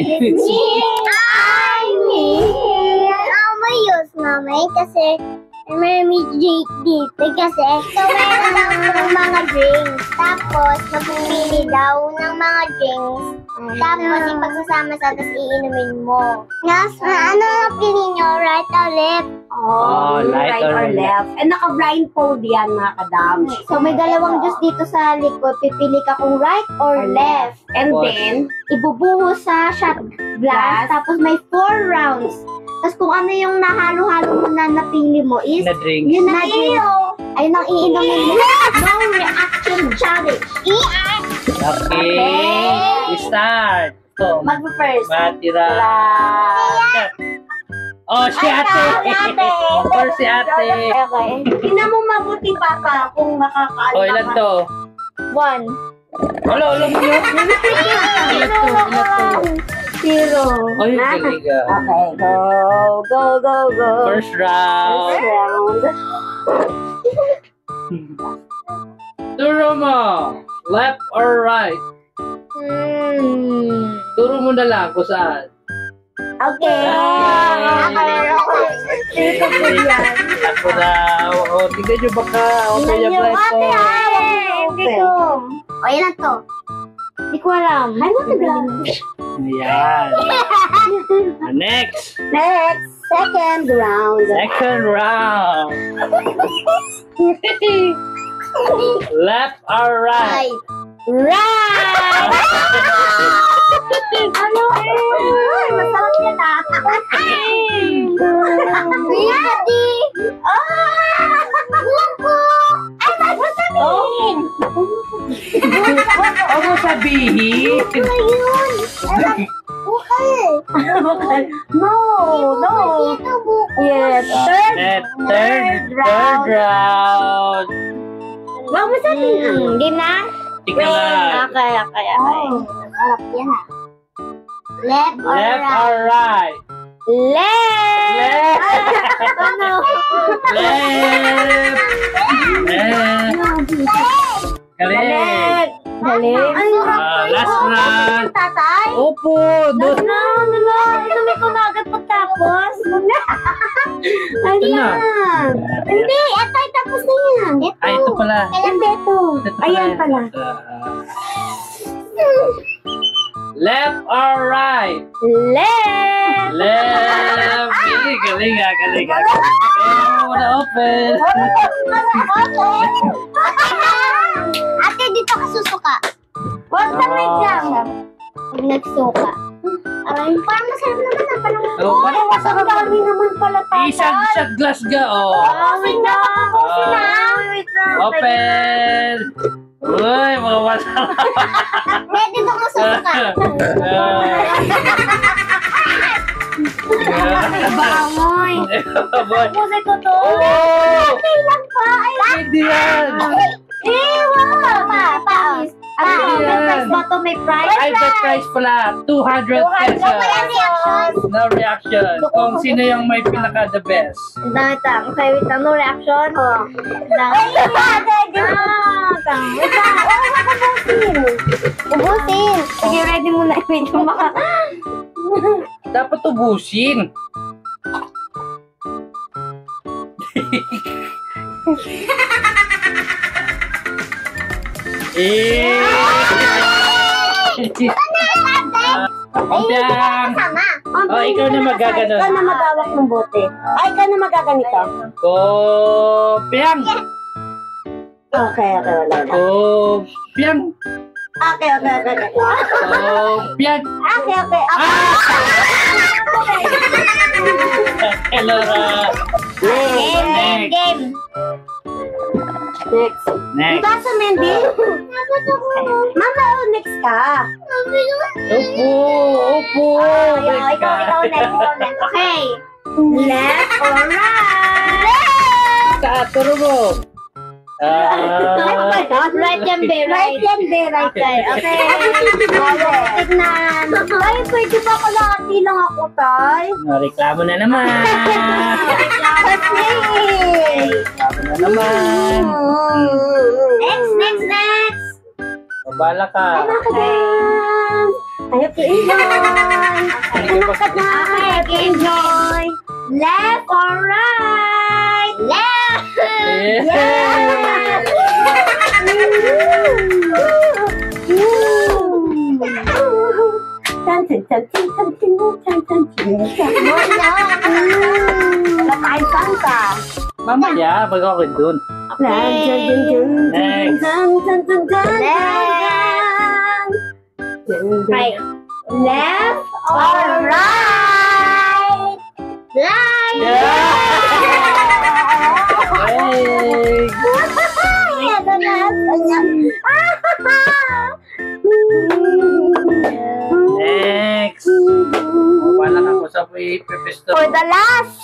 It's me. I'm here. May use namin kasi may date dito kasi so meron daw mga drinks. Tapos magpipili daw ng mga drinks. Tapos ipagsasama sa tapos iinumin mo. Nas, ano ang pili nyo? Right or left? Right or left. And naka-blindfold yan mga kadam. So may dalawang juice dito sa likod. Pipili ka kung right or left. And then, Ibubuhos sa shot glass. Tapos may 4 rounds. Tapos kung ano yung nahalo-halo mo na napili mo is Na drink. yun na ayun ang iinumin mo. No reaction challenge. Okay. Start. So, Mag-first. matira. Oh, si ate. Or si ate. Okay. tingnan mo mabuti papa kung makakaano. Oh, ilan to? 1. Hello, mo yun? Ilan to? 0. Ay, galing ka. Okay, go. First round. round. Turo mo. Left or right? Turo mo na lang kung saan. Okay. Ako na. O, tignan nyo baka. Okay, yung right ko. Hindi ko. O, ilan to? Hindi ko alam. Ano to ba? Ayan. Next. Next, second round. Second round. Left or right? Right! Ano Ay, masarap yan ah. Daddy! Buwan ko! Ay, ba't mo sabihin? Huwag mo sabihin. Ayun! Bukal! No. Dito, bukal! Yes, Third round. Huwag mo sabihin. Game na? Tika na. Okay. Harap yan ha. Left or Left right? or right? Left! Ano? Left. Galing. Last round. Tatay? Opo. Doon. Inumin ko na agad pagtapos. Ito na. Hindi, ito ay tapos na yan. Ay, ito pala. Hindi, ito. Ayan pala. Left or right? Left! Left. Galing. Oh, na-open. Ate, dito ka susuka. Wag na wait lang. Pag nagsuka. Aray, parang masarap naman na. Parang Oh, parang Ang dami naman pala tayo. isang shot glass ka, oh. wait na. Wait lang. Open! Uy, mga masarap. Pwede ba ko susuka? Bangoy. Pusay ko to. Oh! Kailan pa? Ay, Pwede yan! ewa! Pa. Ano yan? May price. Ay, the price pala, 200 pesos. Walang reaction. No reaction. Kung sino yung may pinaka the best. Wait lang. Okay, wait lang. No reaction. Wait lang. Ubusin. Sige, ready muna. Wait lang baka. Dapat ubusin. Kampiang! Oh, ikaw na magaganon. Ikaw na magawak ng bote. Ay, ikaw na magaganito. Kampiang! Okay, wala. Kampiang! Okay. Kampiang! Okay. Elora! Game. Next. Next. Diba sa Mandy? Mama, next ka. Opo! Ikaw next. Okay. Left or right? Sa turo mo. Right yan, be. Right side. Okay. Tignan. Ay, pwede ba kalahati lang ako, tay? Reklamo na naman. Reklamo na naman. Next. Babala ka. Ay, mga kadam. Okay, enjoy. Okay, enjoy. Left or right? Left! Yeah. Nakain Santa. Mamaya, bago ako dun. Right. Left or right? Right! Hey! Next! Wala ako sa ipipisto. For the last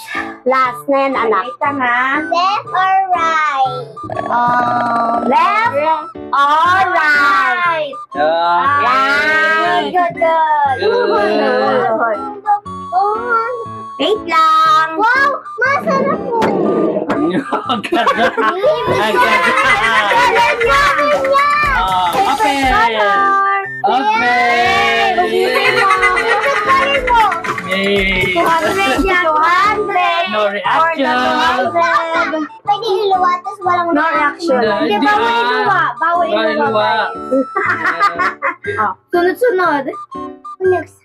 na yan, anak. Left or right? Left or right? Okay. Good. Good. Wait lang. Wow! Masarap po! Ang ganda. Ang ganda. Okay. Okay. Yay. 200 yan. 200. No reaction. Pwede iluwa, tapos walang No reaction. Hindi, Hindi, bawal iluwa. Bawal Bawal iluwa. iluwa. Sunod-sunod. Next.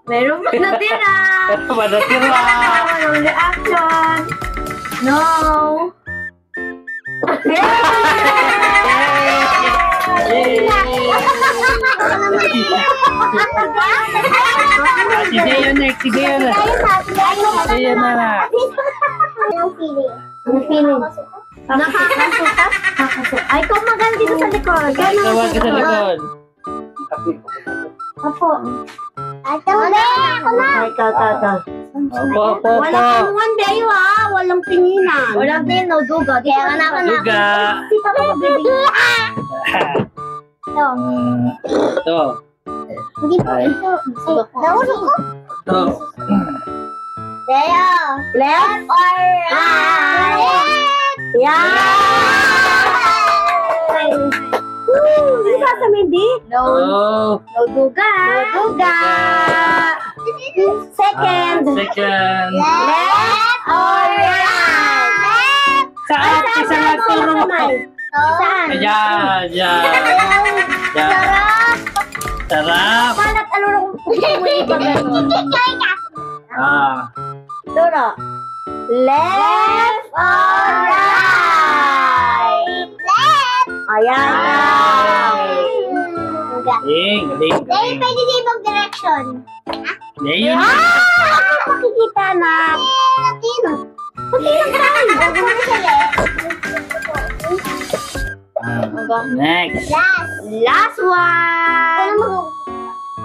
Meron pa natira. Madatira. Walang reaction. No. Si Deo next. Si Deo na. Si Deo na. Anong feeling? Ano feeling? Nakakasukas? Ay, kung magal dito sa likod. Gano'n Tawag ka sa likod. Apo. Ito na! Ako na! Ito. Opo, opo, Walang opo. anuan, Deo, ha? Walang tinginan. Walang din, no, duga. Kaya nga ako na. Duga. Dito ka mabibigyan. Ito. Ito. Hindi po Ay. ito. Nahulog ko. Ito. Deo. Left or right? Yan! Hindi ka sa Mindy? No. Oh. No duga. No duga. Second. Second. Left or right? Left. Saan? Isa nga turo mo. Saan? Ayan, ayan. Ayan. Sarap. Sarap. Palat ano lang umuwi pa gano'n? Turo. Left or right? Left. Ayan na. Galing, galing, Dahil galing. pwede din ibang direction. Ngayon. Makikita na. Latino. Latino tayo. Huwag mo na siya left. Next. Last. Last one. Ano mo?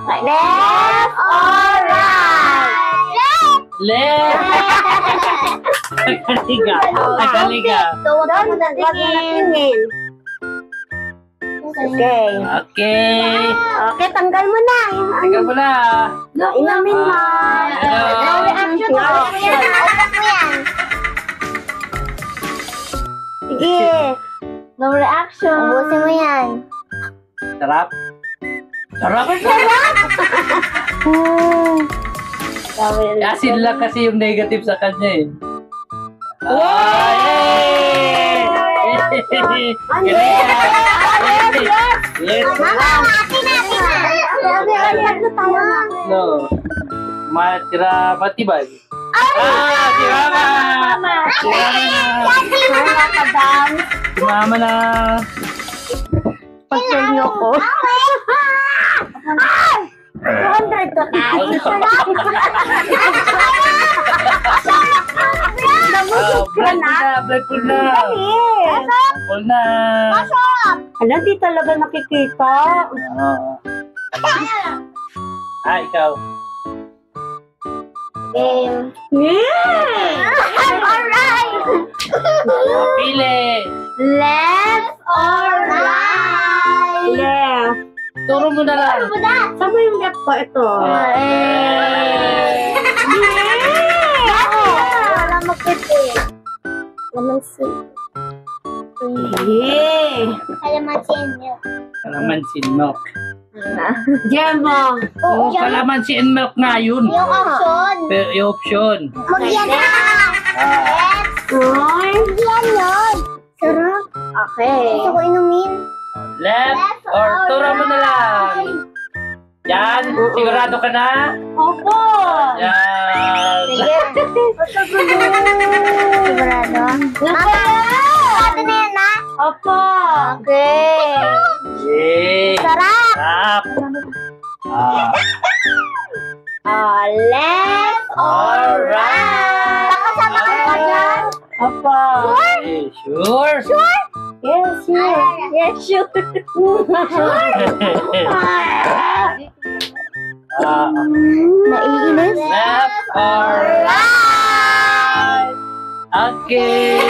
Left or right? Left. Left. Tagaliga. Tagaliga. Huwag ka mo Wag mo natingin. Okay. Okay. Okay, tanggal mo na. Yung Teka ano. pala. Inamin mo. No reaction. No reaction. Open mo yan. Sige. No reaction. Ubusin mo yan. Sarap. Sarap. Asin lang kasi yung negative sa kanya eh. Yay! Ano? Yes. Mama, natin natin na. No. Matira matibay. Si Mama! Si Mama na! Si Mama na! Pag-share niyo ko. 200 to tayo. Nabusog ka na. Black full na! Dali. Full na! Ano, di talaga nakikita. Ikaw. Yeah! Alright. Pili! Left or right? Left. Turo mo na lang. Saan mo yung left ko? Ito. Wala magpipit. Lemon sweet. Kalamansi and milk. Kalamansi and milk. Jemo. Oh, kalamansi and milk nga yun. Yung option. Pero yung option. Magyan na. Oy. Magyan yun. Sarap. Okay. Gusto ko inumin. Left or tura mo na lang. Yan. Sigurado ka na? Opo. Yan. Sige. Sigurado. Mama! Sigurado na yan, ha? Opo. Okay. Yay. Sarap. Sarap. Left or right? Pakasama ka ba dyan? Opo. Okay, sure. Sure? Yes, sure. Yes, sure. Naiinis? Left or right? Okay.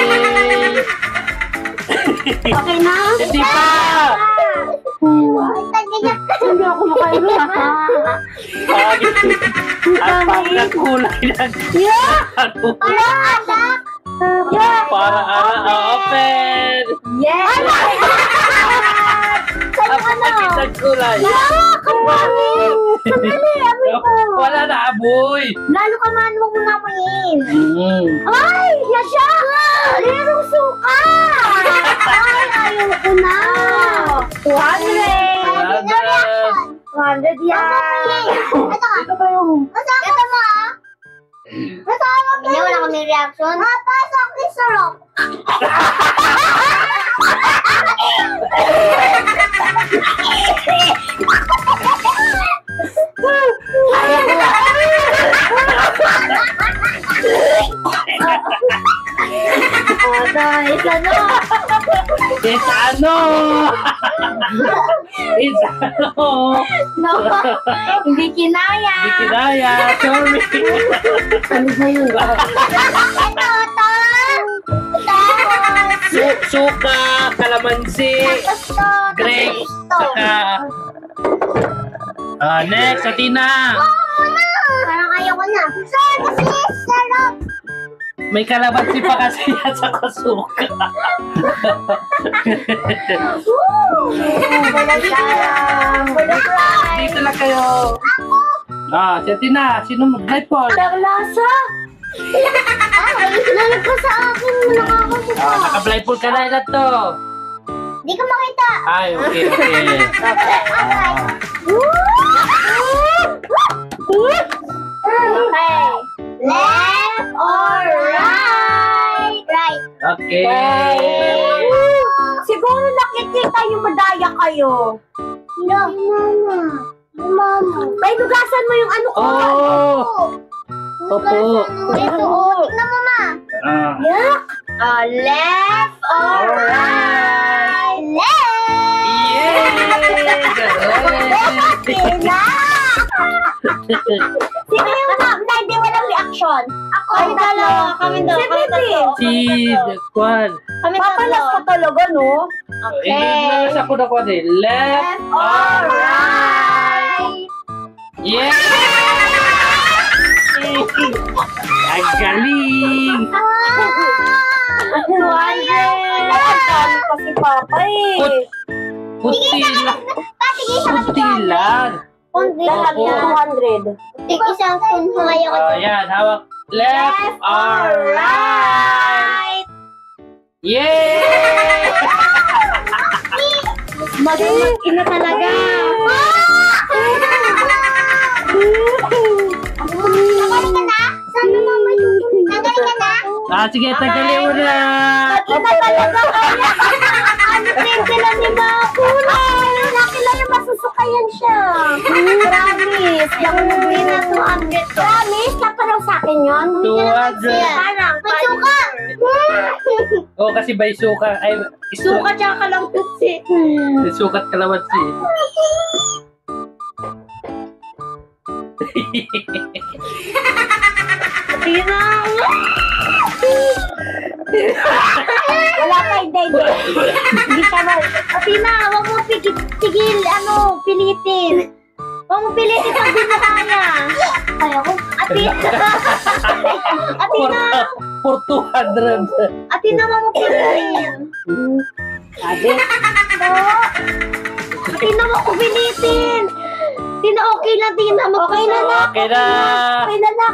Okay na? Hindi pa. Hindi ako makaiba. Ang pagkakulay ng ano? Parang anak. Para open. Yes! Ang pagkakit ng kulay. Wala na amoy. Lalo ka man mo muna amoyin. Mm. Ay! Yan siya! Lerong suka! Ay, ayoko na. 200! 200 yan. Ito ka. Ito ba yung... Ito mo ah. Masama ka. Hindi, wala kami reaction. Pasok ni sarap. It's ano? It's ano? No, hindi kinaya. Hindi kinaya. Sorry. Ano ba yun? Suka, kalamansi, grapes, saka... next, Athena. Parang ayoko na. Sir, kasi sarap. May kalamansi pa kasi yan sa kasuka. Dito lang kayo. Si Athena, sino mag-blindfold? Ang lasa! Ay, nalag ko sa akin. Nakakasuka. Naka-blindfold ka na ilan to. Di ko makita. Ay, okay. Okay. Left or right? Right. Okay. Siguro nakikita yung madaya kayo. No. Mama. Mama. May nugasan mo yung ano ko. Oh. Opo. Ito, tignan mo, ma. Left or right? Left! Yay! Sino yung hindi walang reaction? Ako. Kami dalawa. Kami dalawa. Si Kwan. Kami Papalas ka talaga, no? Nalas ako na Kwan eh. Left or right? Yeah! Ang galing! 200! Kasi papa eh. Puti lang. Puti lang. Lalaki Opo. 200. Isang kun ngayon. Yan, hawak. Left or right? Yay! Mag-ina talaga. Nagaling ka na? Saan mo mama yung nagaling ka na? Sige, tagalin mo na. Mag-ina talaga kaya. Ano sila ni mga kulay? Laki lang yung masusukayan siya. Promise. Yung na 200. Promise? Kaparaw sa akin yun? 200. Parang. May suka! Oh, kasi by suka. Ay, Suka tsaka kalamputsi. sukat kalamansi. Tina! Wala ka, hindi. Hindi ka ba? Tina, huwag mo tigil, pilitin. Huwag mo pilitin pag di mo kaya. Ayaw ko. Atina! for 200. At tinama mo pilitin. Sabi. Tinama ko pilitin. Okay na, Tina. Okay na na. Okay na. Okay na na.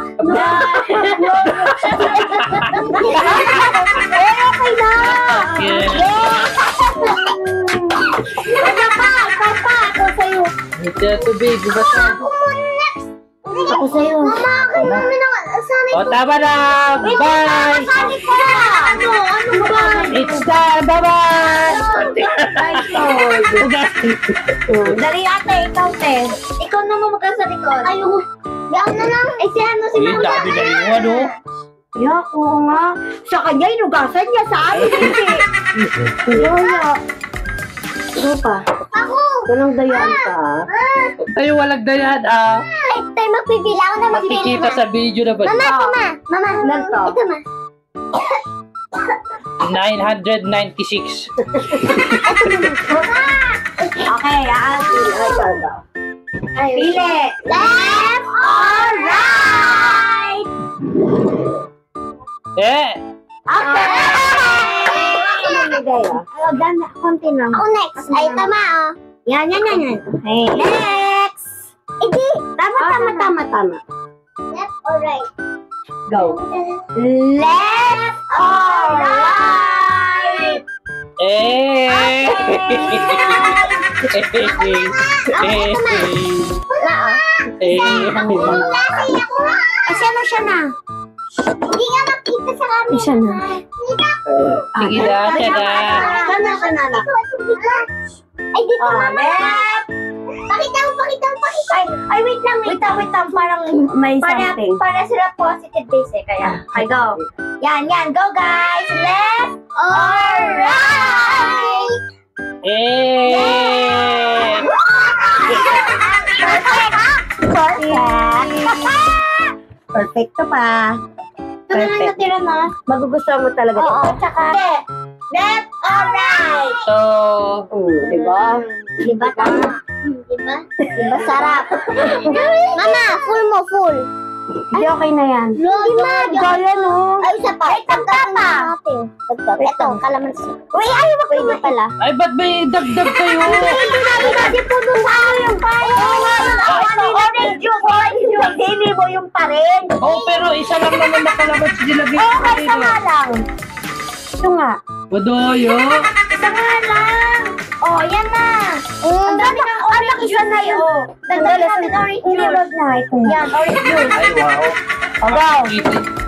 Okay na. Okay. Kaya pa. Ako sa'yo. Ito, tubig. Basta. Ako sa'yo. Mama, kayo namin ang sanay O, tama na. Bye. Sali ko na. Ano ba? It's time. Bye-bye. Dali ate, ikaw te. Ikaw naman magka sa likod. Ayoko. Yan na lang. Ay, si ano si Eh, Mama. dami na yung ano. Ya, oo nga. Sa kanya, inugasan niya sa akin. Wala. Ano pa? Ako. Walang dayan ka. Ay, walang dayan ah. Ay, tayo magpipila. Ako na magpipila. Makikita sa video na ba? Mama. Ilan to? Ito, ma. 996. Okay, Pili. Left or right? Eh. Okay. Konti lang. Ako next. Ay, tama, oh. Yan. Okay, next. Hindi. Tama. Left or right? Go. Left or right? Eh. Lasi ako nga. Siya na. Hindi nga makita sa kami. Siya na. Sige na, siya na. Siya na. Ay, dito, Oh, mama. left. Pakita mo. Ay, wait lang. Parang may something. Para sila positive base eh, kaya. I go. Yan. Go, guys. Left or right? Eh. Perfecto pa. Ito na lang natira na. Magugustuhan mo talaga. Oo, tsaka. Left or right? So, Diba? Diba tama? Diba? Diba sarap? Mama, full. Hindi, okay na yan. Gaya no? Ay, isa pa. Ay, tagtapa. Ito, kalamansi. Uy, ayaw mo pwede pala. ay, ba't may dagdag kayo? Hindi po doon sa yung payo. Orange juice. Hindi mo yung pa rin. Oh, pero isa lang naman nakalabas nilagay ko Okay, dito. sama lang. Ito nga. Wadoyo. Isa nga lang. Oh, yan na. Ang dami ng orange juice na yun. Dagdagan natin orange juice. Hindi, wag na. Ito na. Yan, orange juice. Ay, wow.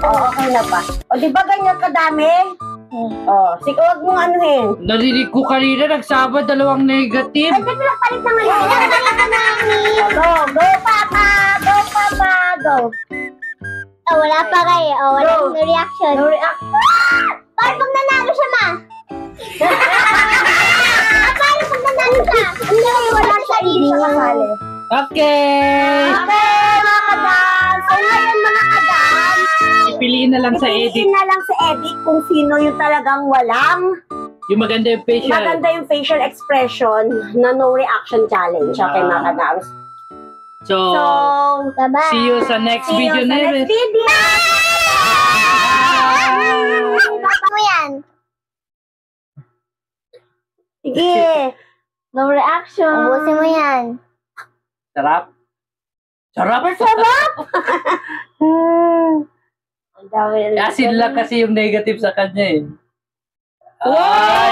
Okay na pa. O, di ba ganyan kadami? Sige, wag mong anuhin. Narinig ko kanina, nagsama dalawang negative. Ay, lang palit na ngayon. Go, Papa. Go. Oh, wala pa kayo. Oh, wala Go. no reaction. No reaction. Paano pag nanalo siya, ma? Paano pag nanalo siya? Hindi, wala siya. Hindi siya kasali. Okay. Okay, mga kadams. So, ngayon, mga kadams, Piliin na lang sa edit. piliin na lang sa edit kung sino yung talagang walang Yung maganda yung facial. maganda yung facial expression na no reaction challenge. Okay, mga kadams. So, Bye-bye. see you sa next See you video sa na next video. Baka mo yan. Sige. No reaction. Ubusin mo yan. Sarap. Sarap. Sarap. Ang dami. Asin lang kasi yung negative sa kanya eh. Wow!